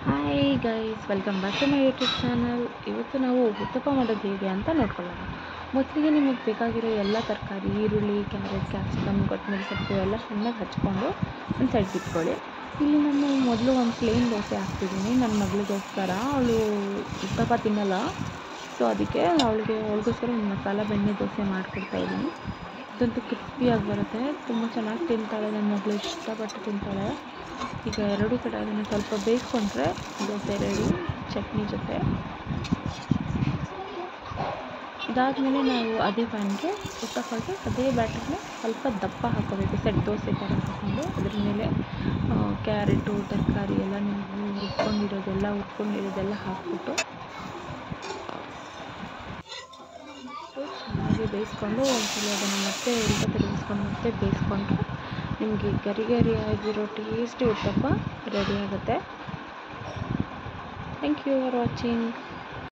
Hi guys, welcome back to my YouTube channel. ಇವತ್ತು ನಾವು ಉತ್ತಪ್ಪ ಮಾಡೋದು ಹೇಗೆ ಅಂತ ನೋಡ್ಕೊಳ್ಳೋಣ. ಮೊದಲಿಗೆ ನಿಮಗೆ ಬೇಕಾಗಿರೋ ಎಲ್ಲ ತರಕಾರಿ, ಈರುಳ್ಳಿ, ಕ್ಯಾರೆಟ್, ಕ್ಯಾಪ್ಸಿಕಮ್, ಕೊತ್ತಂಬರಿ ಸೊಪ್ಪು ಎಲ್ಲ ಚೆನ್ನಾಗಿ ಹಚ್ಕೊಂಡು ಒಂದು ಸೈಡ್ಗೆ ಇಟ್ಕೊಳ್ಳಿ. ಇಲ್ಲಿ ನಾನು ಮೊದಲು ಒಂದು ಪ್ಲೇನ್ ದೋಸೆ ಹಾಕ್ತಿದ್ದೀನಿ ನನ್ನ ಮಗಳಿಗೋಸ್ಕರ. ಅವಳು ಉತ್ತಪ್ಪ ತಿನ್ನಲ್ಲ, ಸೊ ಅದಕ್ಕೆ ಅವಳಿಗೋಸ್ಕರ ಒಂದು ಮಸಾಲ ಬೆಣ್ಣೆ ದೋಸೆ ಮಾಡಿಕೊಡ್ತಾಯಿದ್ದೀನಿ. ಇದಂತೂ ಕ್ರಿಸ್ಪಿಯಾಗಿ ಬರುತ್ತೆ, ತುಂಬ ಚೆನ್ನಾಗಿ ತಿಂತಾಳೆ ನನ್ನ ಮಗಳು, ಇಷ್ಟಪಟ್ಟು ತಿಂತಾಳೆ. ಈಗ ಎರಡೂ ಕಡೆ ಅದನ್ನು ಸ್ವಲ್ಪ ಬೇಯಿಸ್ಕೊಂಡ್ರೆ ದೋಸೆ ರೆಡಿ ಚಟ್ನಿ ಜೊತೆ. ಇದಾದಮೇಲೆ ನಾವು ಅದೇ ಪ್ಯಾನ್ಗೆ ಉತ್ತಪ್ಪಗೆ ಅದೇ ಬ್ಯಾಟರ್ನ ಸ್ವಲ್ಪ ದಪ್ಪ ಹಾಕೋಬೇಕು, ಸೆಟ್ ದೋಸೆ ಥರ ಹಾಕ್ಕೊಂಡು ಅದ್ರ ಮೇಲೆ ಕ್ಯಾರೆಟು ತರಕಾರಿ ಎಲ್ಲ ನೀವು ಹುರ್ಕೊಂಡಿರೋದೆಲ್ಲ ಹಾಕ್ಬಿಟ್ಟು ಚೆನ್ನಾಗಿ ಬೇಯಿಸ್ಕೊಂಡು ಒಂದ್ಸಲ ಅದನ್ನು ಮತ್ತೆ ಉಲ್ಟ ತಿರುಗಿಸ್ಕೊಂಡು ಮತ್ತೆ ಬೇಯಿಸ್ಕೊಂಡ್ರೆ ನಿಮಗೆ ಗರಿ ಗರಿಯಾಗಿರೋ ಟೇಸ್ಟಿ ಉತ್ತಪ್ಪ ರೆಡಿ ಆಗುತ್ತೆ. Thank you for watching.